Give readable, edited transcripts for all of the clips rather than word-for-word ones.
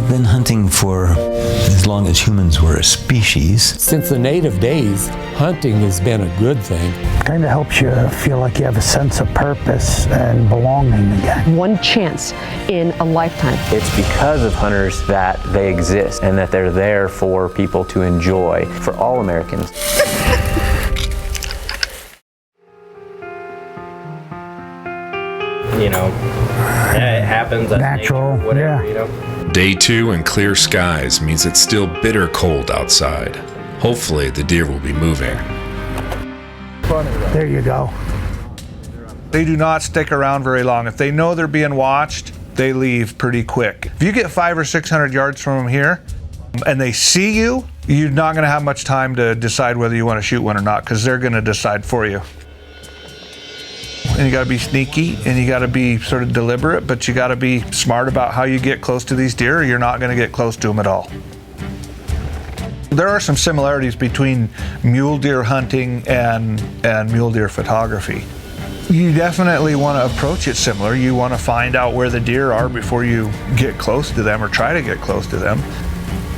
They've been hunting for as long as humans were a species. Since the native days, hunting has been a good thing. Kind of helps you feel like you have a sense of purpose and belonging again. One chance in a lifetime. It's because of hunters that they exist and that they're there for people to enjoy, for all Americans. You know, it happens. That's Natural, nature, whatever, yeah. You know. Day 2 and clear skies means it's still bitter cold outside. Hopefully the deer will be moving. There you go. They do not stick around very long. If they know they're being watched, they leave pretty quick. If you get 500 or 600 yards from them here and they see you, you're not going to have much time to decide whether you want to shoot one or not, because they're going to decide for you. And you got to be sneaky and you got to be sort of deliberate, but you got to be smart about how you get close to these deer, or you're not going to get close to them at all. There are some similarities between mule deer hunting and mule deer photography. You definitely want to approach it similar. You want to find out where the deer are before you get close to them or try to get close to them.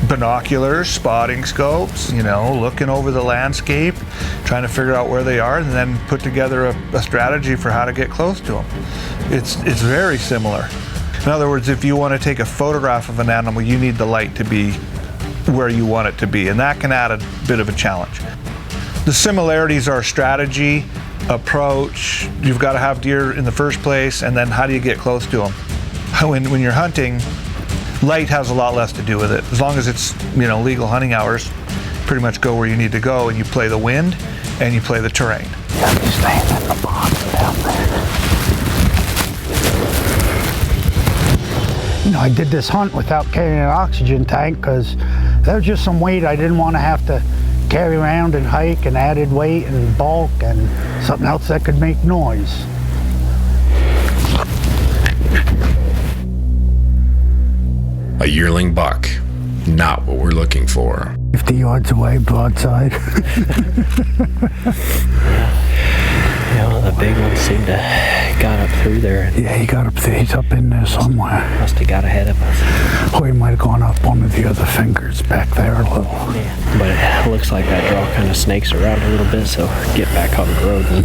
Binoculars, spotting scopes, you know, looking over the landscape, trying to figure out where they are, and then put together a strategy for how to get close to them. It's very similar. In other words, if you want to take a photograph of an animal, you need the light to be where you want it to be, and that can add a bit of a challenge. The similarities are strategy, approach. You've got to have deer in the first place, and then how do you get close to them? When you're hunting, light has a lot less to do with it. As long as it's, you know, legal hunting hours, pretty much go where you need to go, and you play the wind and you play the terrain. Staying in the bottom down there. You know, I did this hunt without carrying an oxygen tank because there was just some weight I didn't want to have to carry around and hike, and added weight and bulk and something else that could make noise. A yearling buck, not what we're looking for. 50 yards away, broadside. Yeah, the big one seemed to got up through there. Yeah, he got up there. He's up in there somewhere. Must have got ahead of us. Or he might have gone up one of the other fingers back there a little. Yeah, but it looks like that draw kind of snakes around a little bit, so get back on the road then.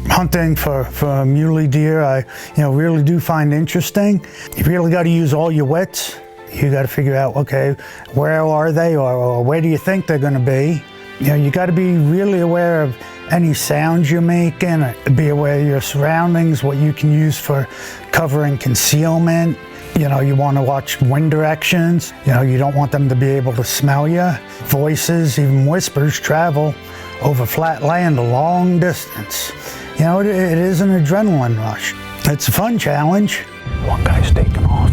Hunting for muley deer, I really do find interesting. You really got to use all your wits. You got to figure out, okay, where are they, or where do you think they're going to be? You know, you got to be really aware of any sounds you're making, be aware of your surroundings, what you can use for cover and concealment. You know, you want to watch wind directions. You know, you don't want them to be able to smell you. Voices, even whispers, travel over flat land a long distance. You know, it is an adrenaline rush. It's a fun challenge. One guy's taking off.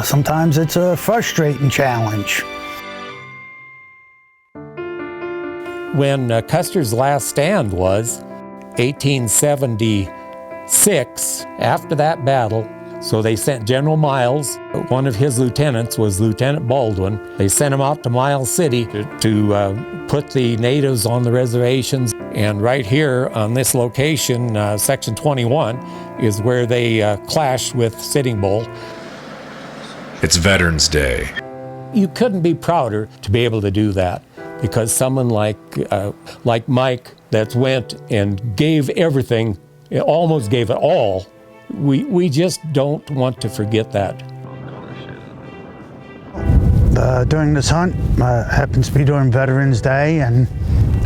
Sometimes it's a frustrating challenge. When Custer's last stand was 1876, after that battle, so they sent General Miles, one of his lieutenants was Lieutenant Baldwin. They sent him out to Miles City to put the natives on the reservations. And right here on this location, Section 21, is where they clashed with Sitting Bull. It's Veterans Day. You couldn't be prouder to be able to do that, because someone like Mike that went and gave everything, almost gave it all. We just don't want to forget that. During this hunt, happens to be during Veterans Day, and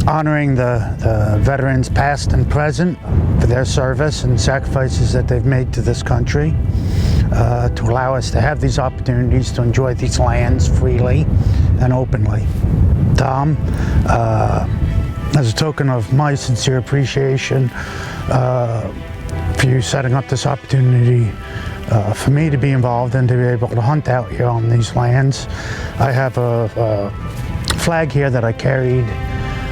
honoring the veterans past and present for their service and sacrifices that they've made to this country, to allow us to have these opportunities to enjoy these lands freely and openly. Tom, as a token of my sincere appreciation for you setting up this opportunity for me to be involved and to be able to hunt out here on these lands. I have a flag here that I carried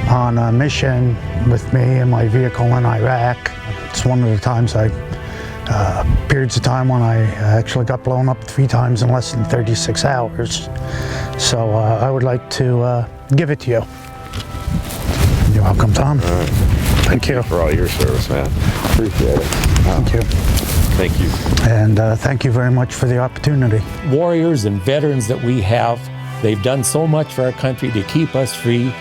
on a mission with me in my vehicle in Iraq. It's one of the times periods of time when I actually got blown up 3 times in less than 36 hours. So I would like to give it to you. You're welcome, Tom. Thank you. For all your service, man. Appreciate it. Thank you. Thank you. And thank you very much for the opportunity. Warriors and veterans that we have, they've done so much for our country to keep us free.